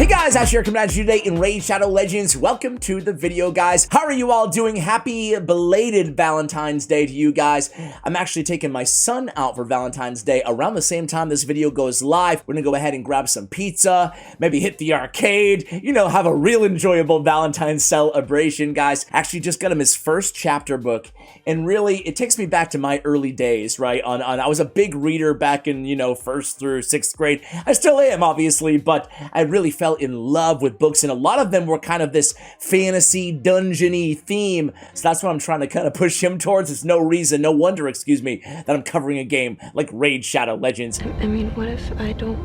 Guys, Ash here coming at you today in Raid Shadow Legends. Welcome to the video, guys. How are you all doing? Happy belated Valentine's Day to you guys. I'm actually taking my son out for Valentine's Day around the same time this video goes live. We're gonna go ahead and grab some pizza, maybe hit the arcade, you know, have a real enjoyable Valentine's celebration, guys. Actually just got him his first chapter book, and really it takes me back to my early days, right? I was a big reader back in, you know, 1st through 6th grade. I still am, obviously, but I really fell in love with books, and a lot of them were kind of this fantasy dungeon-y theme, so that's what I'm trying to kind of push him towards. It's no wonder, excuse me, that I'm covering a game like Raid Shadow Legends. I mean, what if I don't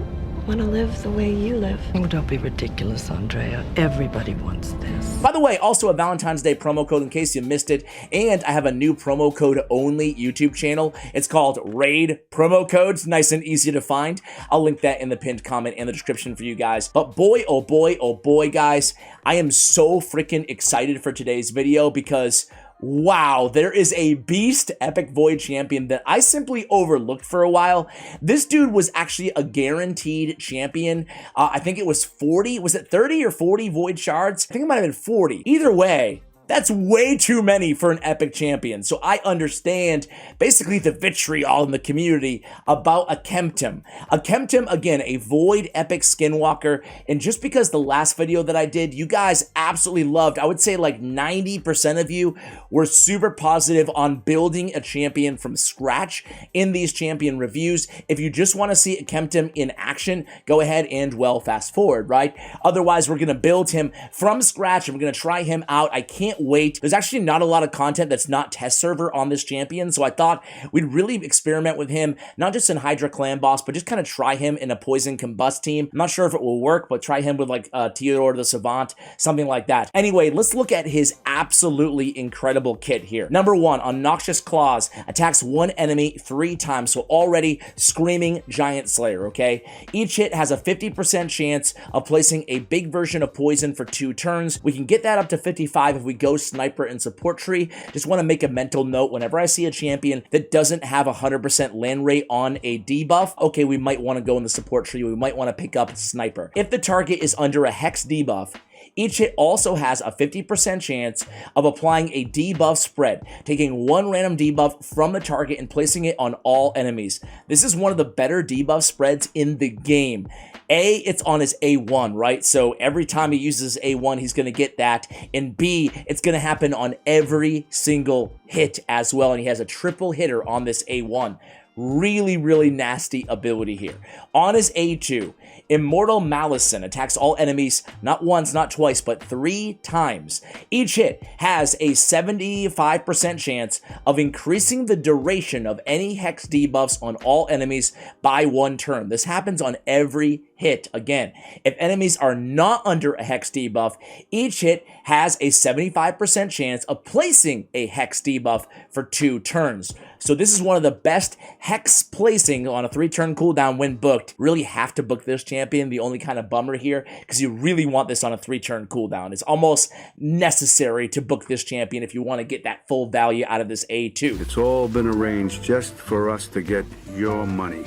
want to live the way you live? Oh, don't be ridiculous, Andrea. Everybody wants this. By the way, also a Valentine's Day promo code in case you missed it, and I have a new promo code only YouTube channel. It's called Raid Promo Codes, nice and easy to find. I'll link that in the pinned comment and the description for you guys. But boy, oh boy, guys, I am so freaking excited for today's video because wow, there is a beast epic void champion that I simply overlooked for a while. This dude was actually a guaranteed champion. I think it was 40, was it 30 or 40 void shards? I think it might have been 40. Either way, that's way too many for an epic champion. So I understand basically the vitriol in the community about Akemtum. Akemtum, again, a void epic skinwalker. And just because the last video that I did, you guys absolutely loved, I would say like 90% of you were super positive on building a champion from scratch in these champion reviews. If you just want to see Akemtum in action, go ahead and, well, fast forward, right? Otherwise, we're going to build him from scratch and we're going to try him out. I can't wait. There's actually not a lot of content that's not test server on this champion, so I thought we'd really experiment with him, not just in Hydra Clan Boss, but just kind of try him in a Poison Combust team. I'm not sure if it will work, but try him with like Theodore the Savant, something like that. Anyway, let's look at his absolutely incredible kit here. Number 1, on Noxious Claws, attacks one enemy 3 times, so already screaming Giant Slayer, okay? Each hit has a 50% chance of placing a big version of poison for 2 turns. We can get that up to 55 if we go sniper and support tree. Just want to make a mental note whenever I see a champion that doesn't have 100% land rate on a debuff, okay, we might want to go in the support tree. We might want to pick up sniper. If the target is under a hex debuff, each hit also has a 50% chance of applying a debuff spread, taking one random debuff from the target and placing it on all enemies. This is one of the better debuff spreads in the game. A, it's on his A1, right? So every time he uses A1, he's going to get that. And B, it's going to happen on every single hit as well. And he has a triple hitter on this A1. Really nasty ability here. On his A2, Immortal Malison attacks all enemies not once, not twice, but 3 times. Each hit has a 75% chance of increasing the duration of any hex debuffs on all enemies by 1 turn. This happens on every hit. Again, if enemies are not under a hex debuff, each hit has a 75% chance of placing a hex debuff for 2 turns. So this is one of the best hex placing on a 3-turn cooldown when booked. Really have to book this champion. The only kind of bummer here, because you really want this on a 3-turn cooldown. It's almost necessary to book this champion if you want to get that full value out of this A2. It's all been arranged just for us to get your money.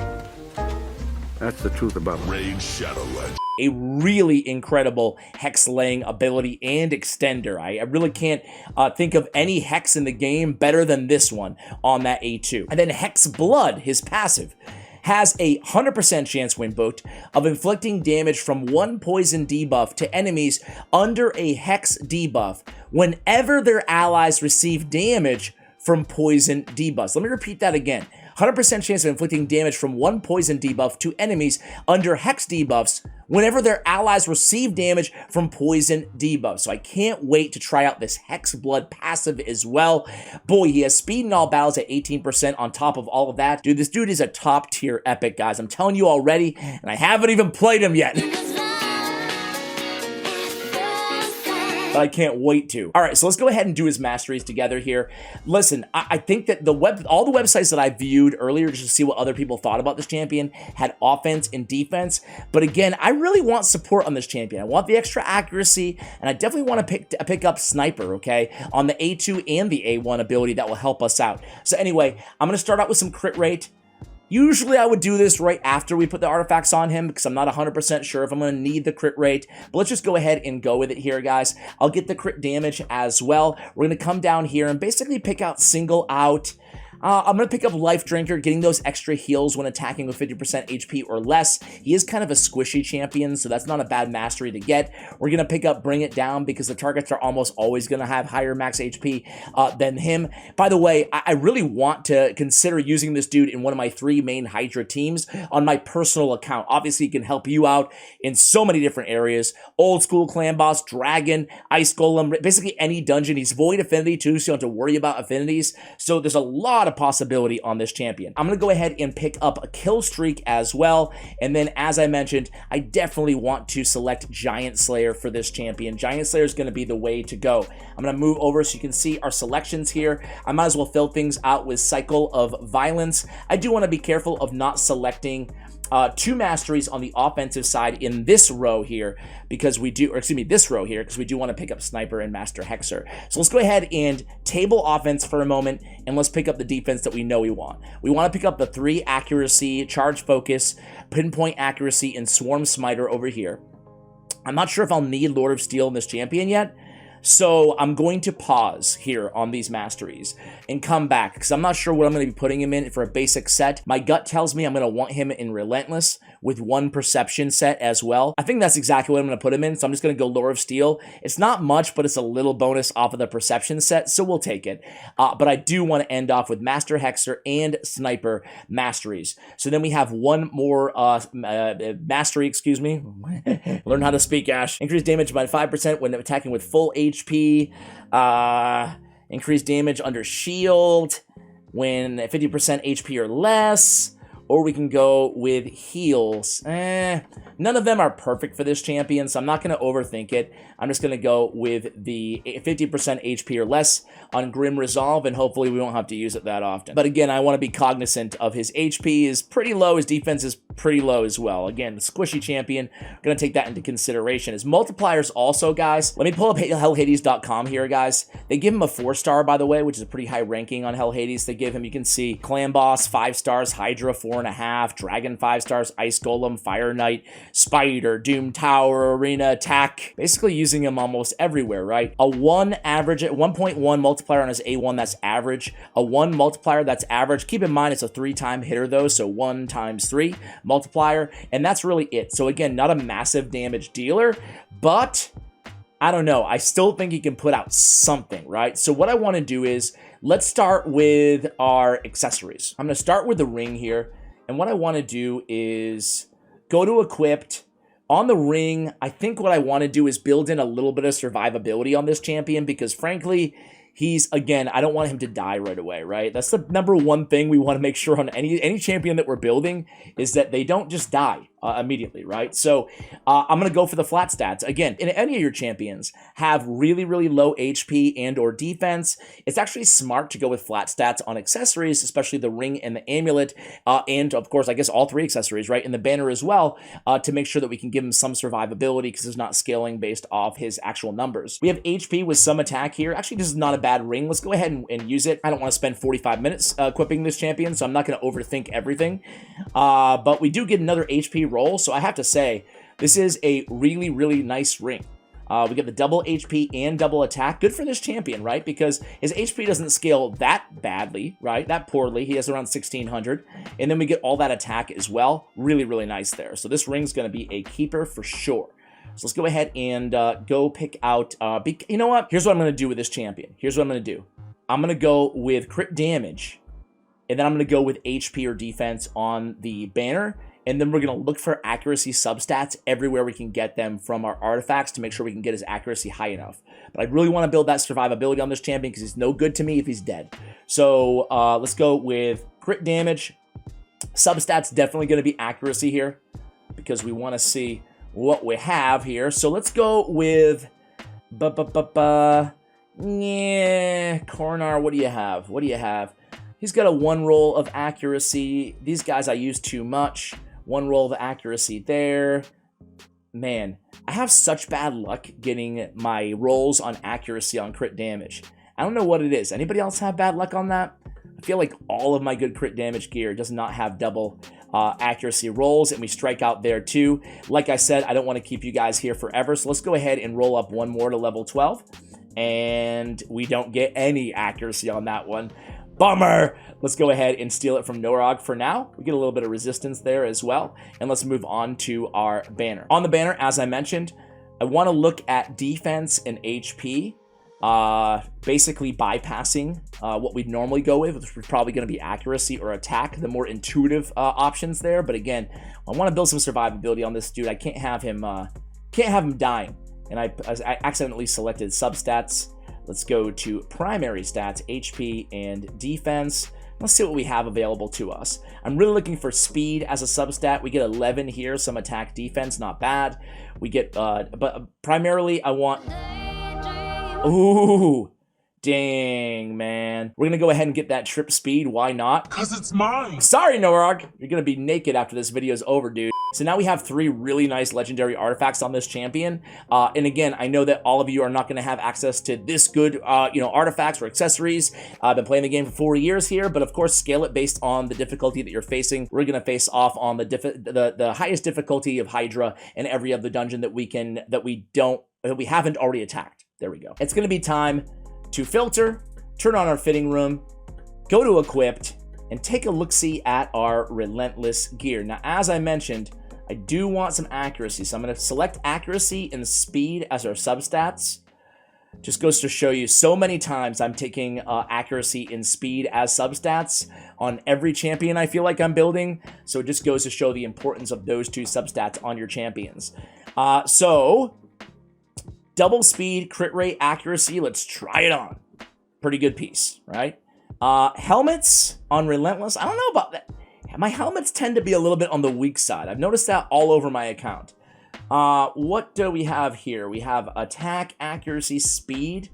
That's the truth about Raid Shadow Legends. A really incredible hex laying ability and extender. I really can't think of any hex in the game better than this one on that A2. And then Hex Blood, his passive, has a 100% chance when booked of inflicting damage from 1 poison debuff to enemies under a hex debuff whenever their allies receive damage from poison debuffs. Let me repeat that again. 100% chance of inflicting damage from 1 poison debuff to enemies under hex debuffs whenever their allies receive damage from poison debuffs. So I can't wait to try out this Hex Blood passive as well. Boy, he has speed in all battles at 18% on top of all of that. Dude, this dude is a top tier epic, guys. I'm telling you already, and I haven't even played him yet. But I can't wait to. All right, so let's go ahead and do his masteries together here. Listen, I think that all the websites that I viewed earlier just to see what other people thought about this champion had offense and defense. But again, I really want support on this champion. I want the extra accuracy, and I definitely want to pick up sniper, okay, on the A2 and the A1 ability that will help us out. So anyway, I'm going to start out with some crit rate. Usually I would do this right after we put the artifacts on him because I'm not 100% sure if I'm going to need the crit rate. But let's just go ahead and go with it here, guys. I'll get the crit damage as well. We're going to come down here and basically pick out single out. I'm going to pick up Life Drinker, getting those extra heals when attacking with 50% HP or less. He is kind of a squishy champion, so that's not a bad mastery to get. We're going to pick up Bring It Down because the targets are almost always going to have higher max HP than him. By the way, I really want to consider using this dude in one of my 3 main Hydra teams on my personal account. Obviously, he can help you out in so many different areas. Old school clan boss, dragon, ice golem, basically any dungeon. He's void affinity too, so you don't have to worry about affinities. So there's a lot of possibility on this champion. I'm going to go ahead and pick up a kill streak as well. And then, as I mentioned, I definitely want to select Giant Slayer for this champion. Giant Slayer is going to be the way to go. I'm going to move over so you can see our selections here. I might as well fill things out with Cycle of Violence. I do want to be careful of not selecting 2 masteries on the offensive side in this row here because we do, or excuse me, this row here because we do want to pick up Sniper and Master Hexer. So let's go ahead and table offense for a moment and let's pick up the defense that we know we want. We want to pick up the 3 accuracy, charge focus, pinpoint accuracy, and swarm smiter over here. I'm not sure if I'll need Lord of Steel in this champion yet. So I'm going to pause here on these masteries and come back because I'm not sure what I'm going to be putting him in for a basic set. My gut tells me I'm going to want him in Relentless with 1 perception set as well. I think that's exactly what I'm going to put him in, so I'm just going to go Lord of Steel. It's not much, but it's a little bonus off of the perception set, so we'll take it. But I do want to end off with Master Hexer and Sniper masteries. So then we have 1 more mastery, excuse me. Learn how to speak, Ash. Increase damage by 5% when attacking with full HP. Increase damage under shield when 50% HP or less. Or we can go with heals. None of them are perfect for this champion, so I'm not going to overthink it. I'm just going to go with the 50% HP or less on Grim Resolve, and hopefully we won't have to use it that often. But again, I want to be cognizant of his HP is pretty low, his defense is pretty low as well. Again, squishy champion, going to take that into consideration. His multipliers also, guys, let me pull up hellhades.com here, guys. They give him a 4-star, by the way, which is a pretty high ranking on Hell Hades. They give him, you can see, Clan Boss, 5 stars, Hydra, 4.5, Dragon, 5 stars, Ice Golem, Fire Knight, Spider, Doom Tower, Arena, Attack. Basically using him almost everywhere, right? A 1 average, 1.1 multiplier on his A1, that's average. A 1 multiplier, that's average. Keep in mind, it's a 3-time hitter though, so 1 times 3 multiplier, and that's really it. So again, not a massive damage dealer, but I don't know. I still think he can put out something, right? So what I want to do is, let's start with our accessories. I'm going to start with the ring here, and what I want to do is go to equipped. On the ring, I think what I want to do is build in a little bit of survivability on this champion because frankly, he's, again, I don't want him to die right away, right? That's the number 1 thing we want to make sure on any champion that we're building is that they don't just die immediately, right? So I'm going to go for the flat stats. Again, in any of your champions have really, really low HP and or defense, it's actually smart to go with flat stats on accessories, especially the ring and the amulet, and of course, I guess all 3 accessories, right? And the banner as well, to make sure that we can give him some survivability because it's not scaling based off his actual numbers. We have HP with some attack here. Actually, this is not a bad ring. Let's go ahead and use it. I don't want to spend 45 minutes equipping this champion, so I'm not going to overthink everything. But we do get another HP roll, so I have to say, this is a really, really nice ring. We get the double HP and double attack. Good for this champion, right? Because his HP doesn't scale that badly, right? That poorly. He has around 1600. And then we get all that attack as well. Really, really nice there. So this ring's going to be a keeper for sure. So let's go ahead and go pick out, you know what? Here's what I'm going to do with this champion. Here's what I'm going to do. I'm going to go with crit damage, and then I'm going to go with HP or defense on the banner, and then we're going to look for accuracy substats everywhere we can get them from our artifacts to make sure we can get his accuracy high enough. But I really want to build that survivability on this champion because he's no good to me if he's dead. So let's go with crit damage. Substats definitely going to be accuracy here because we want to see what we have here. So let's go with Coronar. What do you have? What do you have? He's got a 1 roll of accuracy. These guys I use too much. 1 roll of accuracy there. Man, I have such bad luck getting my rolls on accuracy on crit damage. I don't know what it is. Anybody else have bad luck on that? I feel like all of my good crit damage gear does not have double accuracy rolls, and we strike out there too. Like I said, I don't want to keep you guys here forever, so let's go ahead and roll up one more to level 12, and we don't get any accuracy on that one. Bummer! Let's go ahead and steal it from Norog for now. We get a little bit of resistance there as well, and let's move on to our banner. On the banner, as I mentioned, I want to look at defense and HP, basically bypassing what we'd normally go with, which is probably going to be accuracy or attack, the more intuitive options there. But again, I want to build some survivability on this dude. I can't have him dying, and I accidentally selected substats. Let's go to primary stats, HP and defense. Let's see what we have available to us. I'm really looking for speed as a substat. We get 11 here, some attack defense, not bad. We get, but primarily I want, ooh, dang, man. We're gonna go ahead and get that trip speed, why not? Cause it's mine. Sorry, Norog, you're gonna be naked after this video is over, dude. So now we have 3 really nice legendary artifacts on this champion. And again, I know that all of you are not gonna have access to this good, artifacts or accessories. I've been playing the game for 4 years here, but of course, scale it based on the difficulty that you're facing. We're gonna face off on the highest difficulty of Hydra in every other dungeon that we haven't already attacked. There we go. It's gonna be time to filter, turn on our fitting room, go to equipped, and take a look-see at our relentless gear. Now, as I mentioned, I do want some accuracy, so I'm going to select accuracy and speed as our substats. Just goes to show you, so many times I'm taking accuracy and speed as substats on every champion I feel like I'm building, so it just goes to show the importance of those 2 substats on your champions. So double speed, crit rate, accuracy, let's try it on. Pretty good piece, right? Helmets on Relentless, I don't know about that. My helmets tend to be a little bit on the weak side. I've noticed that all over my account. What do we have here? We have attack, accuracy, speed.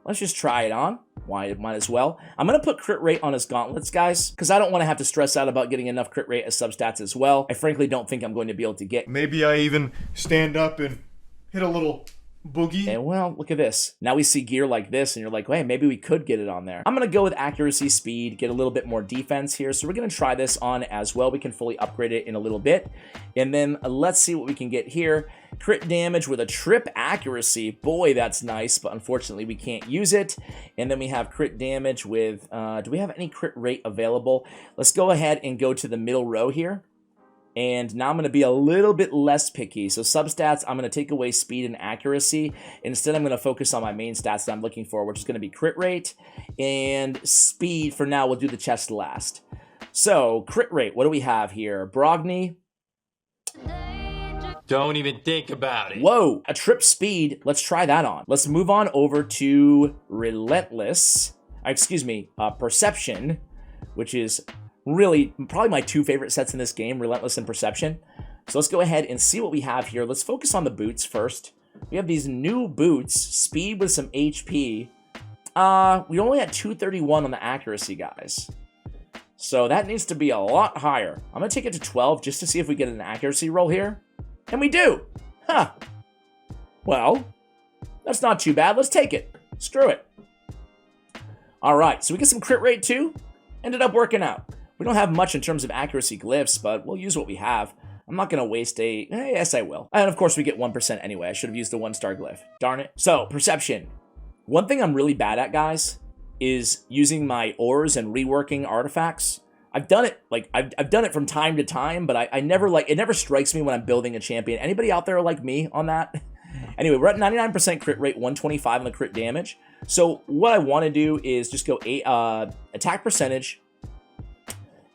Let's just try it on. Might as well. I'm going to put crit rate on his gauntlets, guys, because I don't want to have to stress out about getting enough crit rate as substats as well. I frankly don't think I'm going to be able to get... Maybe I even stand up and hit a little boogie. And well, look at this. Now we see gear like this, and you're like, hey, maybe we could get it on there. I'm going to go with accuracy, speed, get a little bit more defense here. So we're going to try this on as well. We can fully upgrade it in a little bit. And then let's see what we can get here. Crit damage with a trip accuracy. Boy, that's nice, but unfortunately we can't use it. And then we have crit damage with, do we have any crit rate available? Let's go ahead and go to the middle row here. And now I'm going to be a little bit less picky. So substats, I'm going to take away speed and accuracy. Instead, I'm going to focus on my main stats that I'm looking for, which is going to be crit rate. And speed, for now, we'll do the chest last. So, crit rate, what do we have here? Brogni. Don't even think about it. Whoa, a trip speed. Let's try that on. Let's move on over to Relentless. Perception, which is... really, probably my 2 favorite sets in this game, Relentless and Perception. So let's go ahead and see what we have here. Let's focus on the boots first. We have these new boots, speed with some HP. We only had 231 on the accuracy, guys. So that needs to be a lot higher. I'm going to take it to 12 just to see if we get an accuracy roll here. And we do! Huh. Well, that's not too bad. Let's take it. Screw it. Alright, so we get some crit rate too. Ended up working out. We don't have much in terms of accuracy glyphs, but we'll use what we have. I'm not going to waste yes, I will. And of course, we get 1% anyway. I should have used the 1-star glyph. Darn it. So, perception. One thing I'm really bad at, guys, is using my ores and reworking artifacts. I've done it, I've done it from time to time, but I never, it never strikes me when I'm building a champion. Anybody out there like me on that? Anyway, we're at 99% crit rate, 125 on the crit damage. So, what I want to do is just go attack percentage.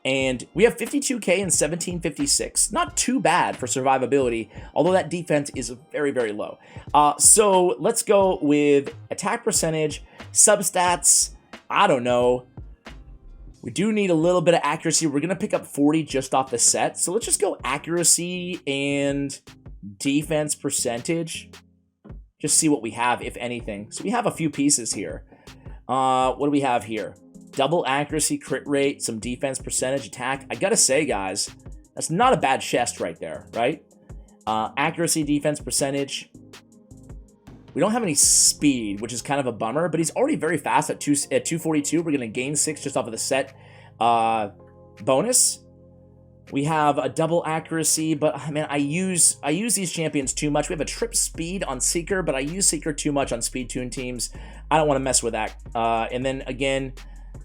And we have 52k and 1756. Not too bad for survivability, although that defense is very, very low. So let's go with attack percentage, substats, I don't know. We do need a little bit of accuracy. We're going to pick up 40 just off the set. So let's just go accuracy and defense percentage. Just see what we have, if anything. So we have a few pieces here. What do we have here? Double accuracy, crit rate, some defense percentage, attack. I gotta say, guys, that's not a bad chest right there, right? Accuracy, defense percentage. We don't have any speed, which is kind of a bummer, but he's already very fast at 242. We're going to gain 6 just off of the set bonus. We have a double accuracy, but man, I use these champions too much. We have a trip speed on Seeker, but I use Seeker too much on speed tune teams. I don't want to mess with that. And then again,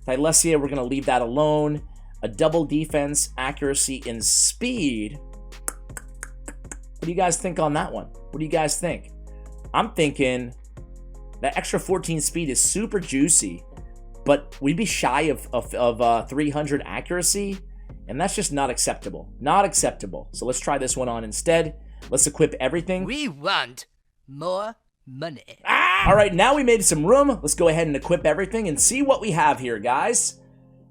Thylesia, we're going to leave that alone. A double defense, accuracy, and speed. What do you guys think on that one? What do you guys think? I'm thinking that extra 14 speed is super juicy, but we'd be shy of 300 accuracy. And that's just not acceptable. Not acceptable. So let's try this one on instead. Let's equip everything. We want more money. All right, now we made some room. Let's go ahead and equip everything and see what we have here, guys.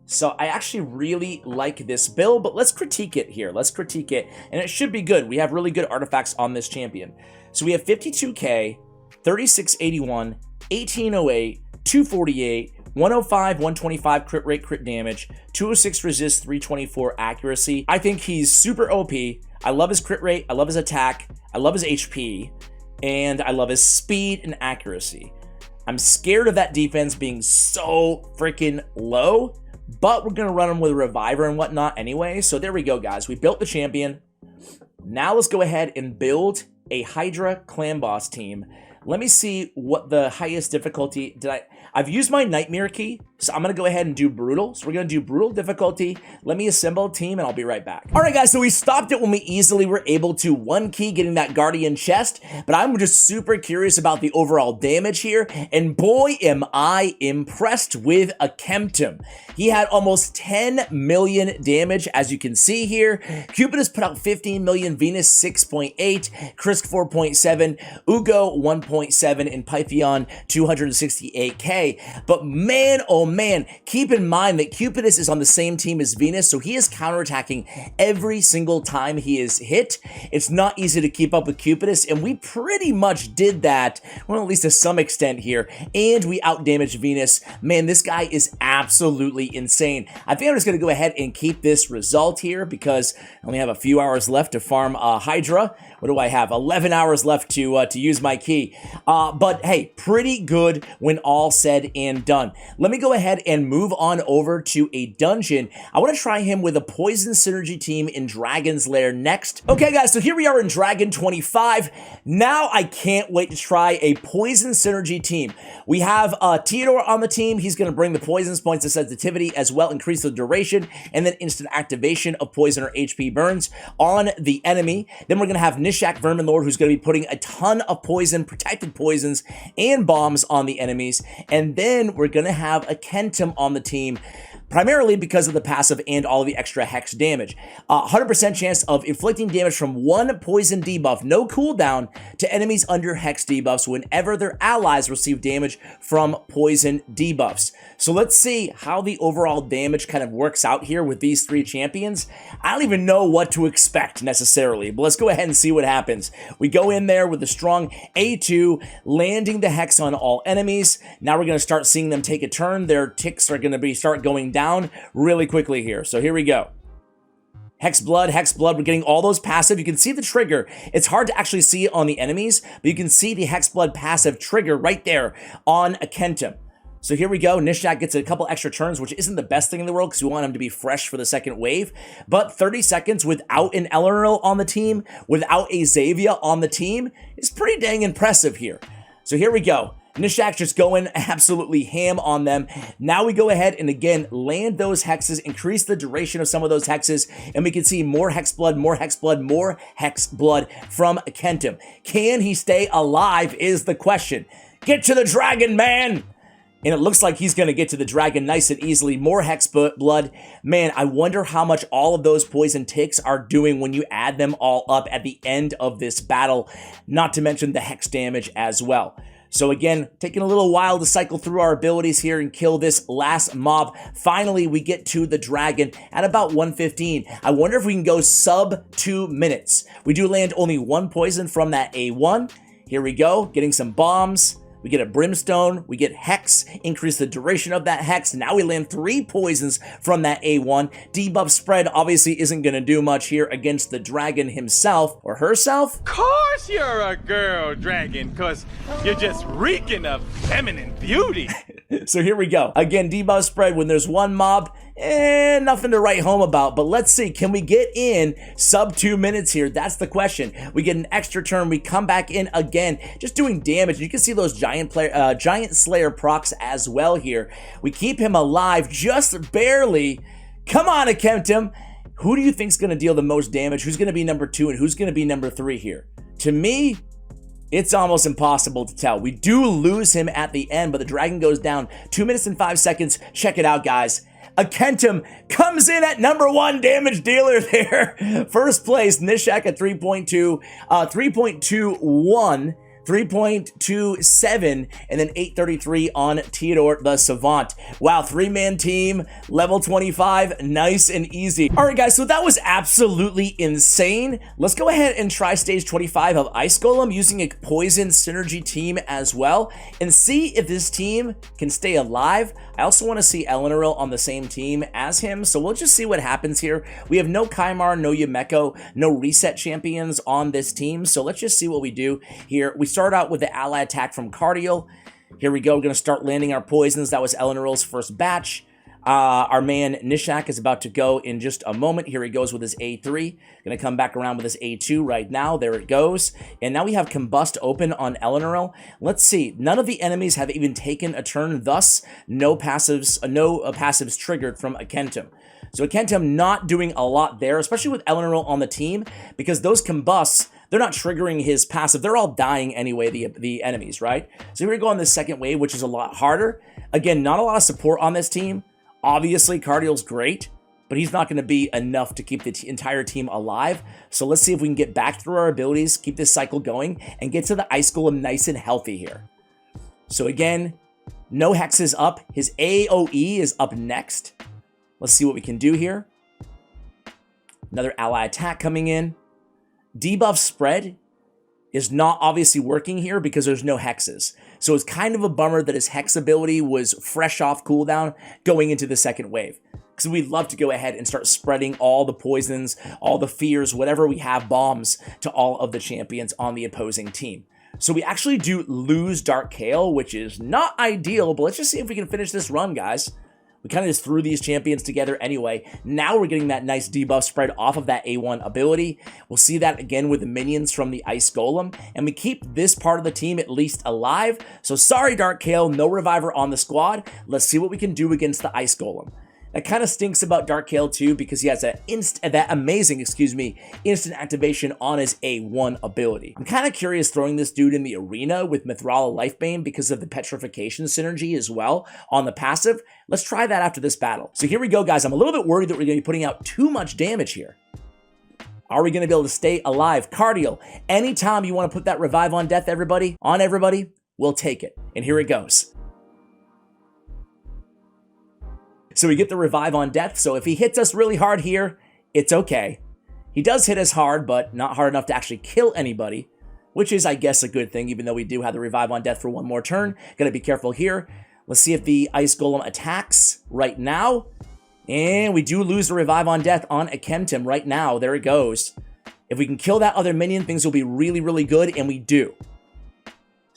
So I actually really like this build, but let's critique it here. Let's critique it, and it should be good. We have really good artifacts on this champion. So we have 52k, 3681, 1808, 248, 105, 125 crit rate, crit damage, 206 resist, 324 accuracy. I think he's super OP. I love his crit rate, I love his attack, I love his HP, and I love his speed and accuracy. I'm scared of that defense being so freaking low, but we're going to run him with a reviver and whatnot anyway. So there we go, guys. We built the champion. Now let's go ahead and build a Hydra clan boss team. Let me see what the highest difficulty I've used my nightmare key, so I'm gonna go ahead and do brutal. So we're gonna do brutal difficulty. Let me assemble a team and I'll be right back. All right, guys, so we stopped it when we easily were able to 1 key getting that guardian chest, but I'm just super curious about the overall damage here, and boy, am I impressed with Akemtum. He had almost 10 million damage, as you can see here. Cupid has put out 15 million, Venus 6.8, Krisk 4.7, Ugo 1.7, and Pythion 268k. But man, oh man, keep in mind that Cupidus is on the same team as Venus, so he is counterattacking every single time he is hit. It's not easy to keep up with Cupidus, and we pretty much did that, well, at least to some extent here, and we outdamaged Venus. Man, this guy is absolutely insane. I think I'm just going to go ahead and keep this result here because I only have a few hours left to farm Hydra. What do I have? 11 hours left to use my key. But hey, pretty good when all said and done. Let me go ahead and move on over to a dungeon. I want to try him with a poison synergy team in Dragon's Lair next. Okay, guys, so here we are in Dragon 25. Now I can't wait to try a poison synergy team. We have Theodore on the team. He's going to bring the poisons points of sensitivity as well, increase the duration, and then instant activation of poison or HP burns on the enemy. Then we're going to have Nishak Verminlord, who's going to be putting a ton of poison, protected poisons, and bombs on the enemies. And then we're going to have Akemtum on the team, primarily because of the passive and all of the extra hex damage. 100% chance of inflicting damage from 1 poison debuff, no cooldown, to enemies under hex debuffs whenever their allies receive damage from poison debuffs. So let's see how the overall damage kind of works out here with these 3 champions. I don't even know what to expect necessarily, but let's go ahead and see what happens. We go in there with a strong A2, landing the hex on all enemies. Now we're going to start seeing them take a turn. Their ticks are going to start going down really quickly here. So here we go. Hex Blood, we're getting all those passive. You can see the trigger. It's hard to actually see it on the enemies, but you can see the Hex Blood passive trigger right there on Akemtum. So here we go. Nishak gets a couple extra turns, which isn't the best thing in the world because we want him to be fresh for the second wave. But 30 seconds without an Eleanor on the team, without a Xavier on the team, is pretty dang impressive here. So here we go. Nishak just going absolutely ham on them. Now we go ahead and again land those hexes, increase the duration of some of those hexes, and we can see more Hex Blood, more Hex Blood, more Hex Blood from Akemtum. Can he stay alive is the question. Get to the dragon, man! And it looks like he's going to get to the dragon nice and easily. More Hex Blood. Man, I wonder how much all of those poison ticks are doing when you add them all up at the end of this battle. Not to mention the hex damage as well. So again, taking a little while to cycle through our abilities here and kill this last mob. Finally, we get to the dragon at about 115. I wonder if we can go sub 2 minutes. We do land only 1 poison from that A1. Here we go, getting some bombs. We get a Brimstone, we get Hex, increase the duration of that Hex. Now we land 3 poisons from that A1. Debuff spread obviously isn't going to do much here against the dragon himself or herself. Of course you're a girl dragon, because you're just reeking of feminine beauty. So here we go. Again, debuff spread when there's one mob, nothing to write home about. But let's see, can we get in sub 2 minutes here? That's the question. We get an extra turn, we come back in again, just doing damage. You can see those giant Slayer procs as well here. We keep him alive just barely. Come on, Akemtum. Who do you think's going to deal the most damage? Who's going to be number 2 and who's going to be number 3 here? To me, it's almost impossible to tell. We do lose him at the end, but the dragon goes down 2 minutes and 5 seconds. Check it out, guys. Akemtum comes in at number 1 damage dealer there. First place, Nishak at 3.2, 3.21. 3.27, and then 833 on Theodore the Savant. Wow, 3-man team, level 25, nice and easy. All right, guys, so that was absolutely insane. Let's go ahead and try stage 25 of Ice Golem using a poison synergy team as well, and see if this team can stay alive. I also want to see Eleanor on the same team as him, so we'll just see what happens here. We have no Kaimar, no Yumeko, no reset champions on this team, so let's just see what we do here. We start out with the ally attack from Cardial. Here we go. We're going to start landing our poisons. That was Eleanor's first batch. Our man Nishak is about to go in just a moment. Here he goes with his A3. Going to come back around with his A2 right now. There it goes. And now we have Combust open on Eleanor. Let's see. None of the enemies have even taken a turn. Thus, no passives triggered from Akemtum. So Akemtum not doing a lot there, especially with Eleanor on the team, because those Combusts, they're not triggering his passive. They're all dying anyway, the enemies, right? So here we go on the second wave, which is a lot harder. Again, not a lot of support on this team. Obviously, Cardial's great, but he's not going to be enough to keep the entire team alive. So let's see if we can get back through our abilities, keep this cycle going, and get to the Ice Golem nice and healthy here. So again, no hexes up. His AoE is up next. Let's see what we can do here. Another ally attack coming in. Debuff spread is not obviously working here because there's no hexes. So it's kind of a bummer that his hex ability was fresh off cooldown going into the second wave. Because we'd love to go ahead and start spreading all the poisons, all the fears, whatever we have, bombs to all of the champions on the opposing team. So we actually do lose Dark Kale, which is not ideal, but let's just see if we can finish this run, guys. We kind of just threw these champions together anyway. Now we're getting that nice debuff spread off of that A1 ability. We'll see that again with the minions from the Ice Golem. And we keep this part of the team at least alive. So sorry, Dark Kale, no reviver on the squad. Let's see what we can do against the Ice Golem. That kind of stinks about Dark Kale too, because he has that amazing instant activation on his A1 ability. I'm kind of curious throwing this dude in the arena with Mithrala Lifebane because of the petrification synergy as well on the passive. Let's try that after this battle. So here we go, guys. I'm a little bit worried that we're going to be putting out too much damage here. Are we going to be able to stay alive? Cardial, anytime you want to put that revive on death, everybody, we'll take it. And here it goes. So we get the revive on death, so if he hits us really hard here, it's okay. He does hit us hard, but not hard enough to actually kill anybody, which is, I guess, a good thing, even though we do have the revive on death for one more turn. Gotta be careful here. Let's see if the Ice Golem attacks right now. And we do lose the revive on death on Akemtum right now. There it goes. If we can kill that other minion, things will be really, really good, and we do.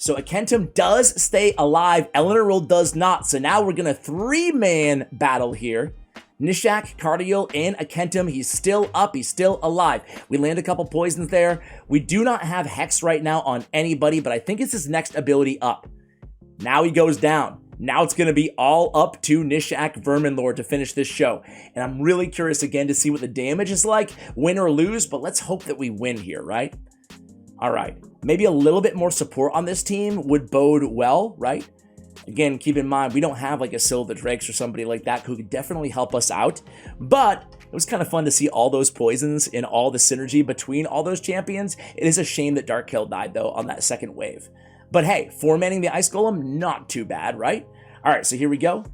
So Akemtum does stay alive, Eleanor does not. So now we're going to 3-man battle here. Nishak, Cardial, and Akemtum, he's still up, he's still alive. We land a couple poisons there. We do not have Hex right now on anybody, but I think it's his next ability up. Now he goes down. Now it's going to be all up to Nishak Verminlord to finish this show. And I'm really curious again to see what the damage is like, win or lose, but let's hope that we win here, right? All right, maybe a little bit more support on this team would bode well, right? Again, keep in mind, we don't have like a Silver Drakes or somebody like that who could definitely help us out. But it was kind of fun to see all those poisons and all the synergy between all those champions. It is a shame that Dark Kill died, though, on that second wave. But hey, 4-manning the Ice Golem, not too bad, right? All right, so here we go.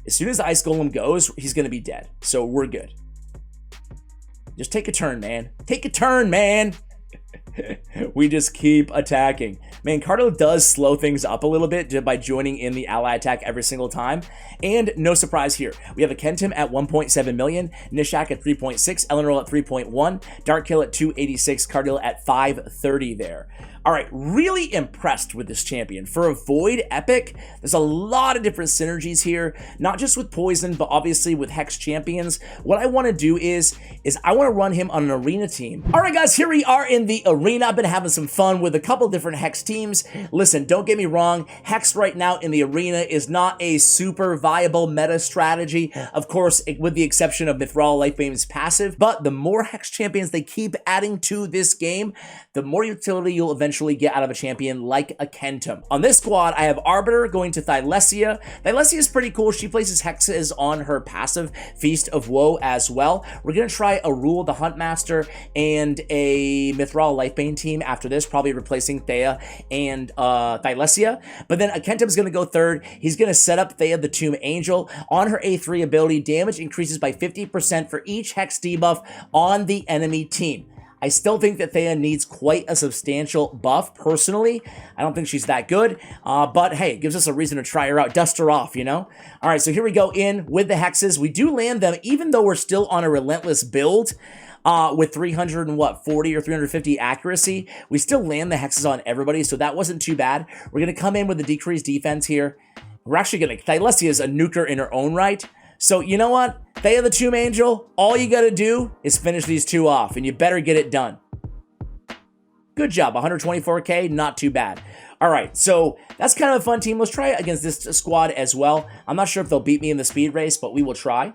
As soon as the Ice Golem goes, he's going to be dead. So we're good. Just take a turn, man. Take a turn, man. We just keep attacking. Man, Cardo does slow things up a little bit by joining in the ally attack every single time. And no surprise here. We have Akemtum at 1.7 million, Nishak at 3.6, Eleanor at 3.1, Darkkill at 286, Cardil at 530 there. All right, really impressed with this champion. For a Void Epic, there's a lot of different synergies here, not just with Poison, but obviously with Hex champions. What I want to do is I want to run him on an arena team. All right, guys, here we are in the arena. I've been having some fun with a couple different Hex teams. Listen, don't get me wrong, Hex right now in the arena is not a super viable meta strategy. Of course, with the exception of Mithril Lifebane's passive, but the more Hex champions they keep adding to this game, the more utility you'll eventually get out of a champion like Akemtum. On this squad, I have Arbiter going to Thylesia. Thylesia is pretty cool. She places hexes on her passive Feast of Woe as well. We're going to try a Rule the Huntmaster and a Mithril Lifebane team after this, probably replacing Thea and Thylesia. But then Akentum's going to go third. He's going to set up Thea the Tomb Angel. On her A3 ability, damage increases by 50% for each hex debuff on the enemy team. I still think that Thea needs quite a substantial buff, personally. I don't think she's that good, but hey, it gives us a reason to try her out, dust her off, you know? All right, so here we go in with the hexes. We do land them, even though we're still on a relentless build with 340 or 350 accuracy. We still land the hexes on everybody, so that wasn't too bad. We're going to come in with a decreased defense here. We're actually going to... Thylesia is a nuker in her own right. So, you know what? Thea the Tomb Angel, all you gotta do is finish these two off, and you better get it done. Good job, 124k, not too bad. All right, so that's kind of a fun team. Let's try it against this squad as well. I'm not sure if they'll beat me in the speed race, but we will try.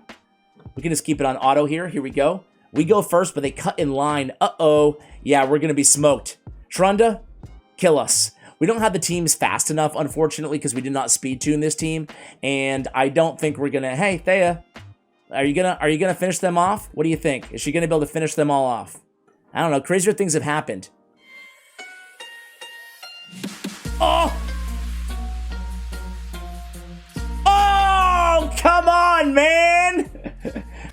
We can just keep it on auto here. Here we go. We go first, but they cut in line. Uh-oh. Yeah, we're gonna be smoked. Trunda, kill us. We don't have the teams fast enough, unfortunately, because we did not speed tune this team, and I don't think we're gonna... Hey, Thea, are you gonna finish them off? What do you think? Is she gonna be able to finish them all off? I don't know. Crazier things have happened. Oh! Oh, come on, man!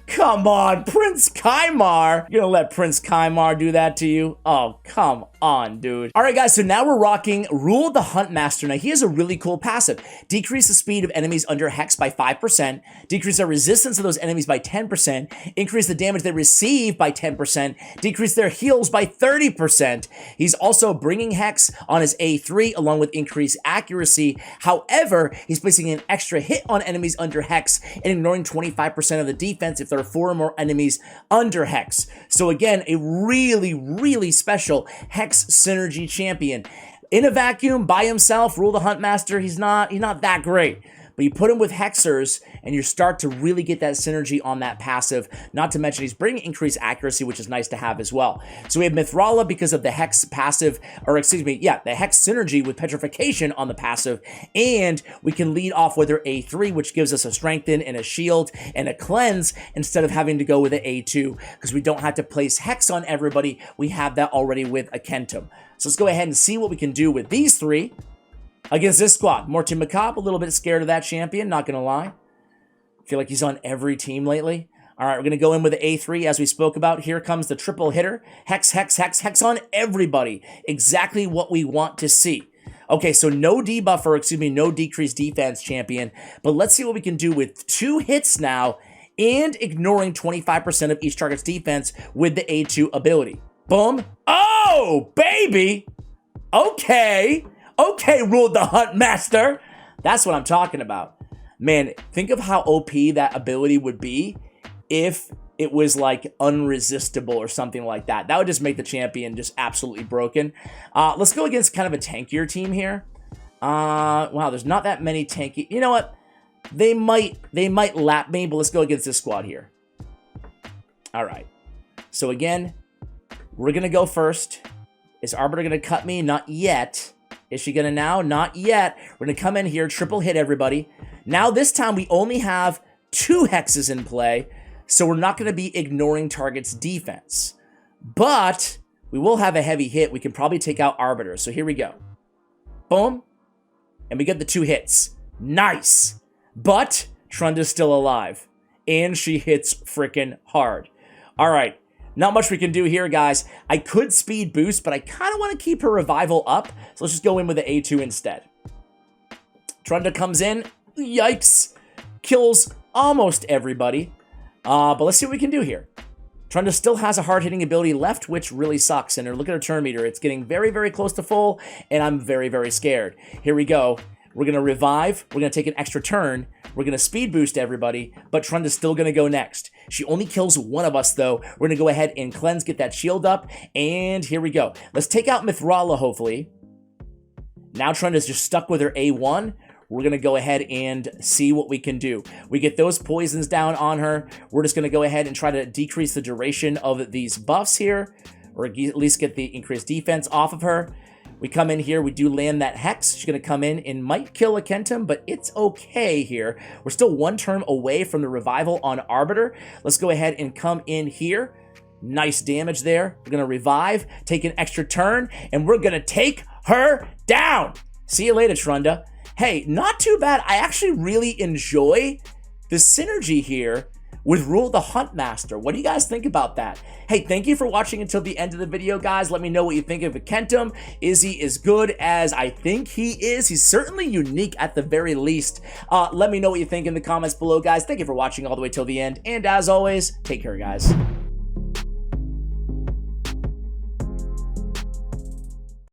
Come on, Prince Kaimar. You're gonna let Prince Kaimar do that to you? Oh, come on, dude. All right, guys, so now we're rocking Rule the Huntmaster. Now, he has a really cool passive. Decrease the speed of enemies under Hex by 5%, decrease the resistance of those enemies by 10%, increase the damage they receive by 10%, decrease their heals by 30%. He's also bringing Hex on his A3 along with increased accuracy. However, he's placing an extra hit on enemies under Hex and ignoring 25% of the defense if there are 4 or more enemies under Hex. So again, a really, really special Hex synergy champion. In a vacuum, by himself, Rule the Huntmaster, he's not that great. But you put him with Hexers, and you start to really get that synergy on that passive. Not to mention, he's bringing increased accuracy, which is nice to have as well. So we have Mithrala because of the Hex passive, or excuse me, yeah, the Hex synergy with Petrification on the passive. And we can lead off with her A3, which gives us a Strengthen and a Shield and a Cleanse instead of having to go with an A2, because we don't have to place Hex on everybody. We have that already with Akemtum. So let's go ahead and see what we can do with these three against this squad. Morty Macabre, a little bit scared of that champion, not gonna lie. Feel like he's on every team lately. All right, we're gonna go in with the A3 as we spoke about. Here comes the triple hitter. Hex, Hex, Hex, Hex on everybody. Exactly what we want to see. Okay, so no debuff, or excuse me, no decreased defense champion. But let's see what we can do with 2 hits now and ignoring 25% of each target's defense with the A2 ability. Boom. Oh, baby. Okay. Okay, Rule the Huntmaster. That's what I'm talking about. Man, think of how OP that ability would be if it was like unresistible or something like that. That would just make the champion just absolutely broken. Let's go against kind of a tankier team here. Wow, there's not that many tanky. You know what? They might lap me, but let's go against this squad here. All right. So again, we're going to go first. Is Arbiter going to cut me? Not yet. Is she gonna now? Not yet. We're gonna come in here, triple hit everybody. Now this time we only have 2 hexes in play, so we're not gonna be ignoring target's defense. But we will have a heavy hit. We can probably take out Arbiter. So here we go. Boom. And we get the 2 hits. Nice. But Trunda's still alive. And she hits freaking hard. All right. Not much we can do here, guys. I could speed boost, but I kind of want to keep her revival up. So let's just go in with the A2 instead. Trunda comes in. Yikes. Kills almost everybody. But let's see what we can do here. Trunda still has a hard-hitting ability left, which really sucks. And look at her turn meter. It's getting very, very close to full, and I'm very, very scared. Here we go. We're going to revive. We're going to take an extra turn. We're going to speed boost everybody, but Trunda's still going to go next. She only kills one of us, though. We're going to go ahead and cleanse, get that shield up, and here we go. Let's take out Mithrala, hopefully. Now Trunda's just stuck with her A1. We're going to go ahead and see what we can do. We get those poisons down on her. We're just going to go ahead and try to decrease the duration of these buffs here, or at least get the increased defense off of her. We come in here, we do land that Hex. She's going to come in and might kill Akemtum, but it's okay here. We're still one turn away from the revival on Arbiter. Let's go ahead and come in here. Nice damage there. We're going to revive, take an extra turn, and we're going to take her down. See you later, Trunda. Hey, not too bad. I actually really enjoy the synergy here with Rule the Hunt Master. What do you guys think about that? Hey, thank you for watching until the end of the video, guys. Let me know what you think of Akemtum. Is he as good as I think he is? He's certainly unique at the very least. Let me know what you think in the comments below, guys. Thank you for watching all the way till the end. And as always, take care, guys.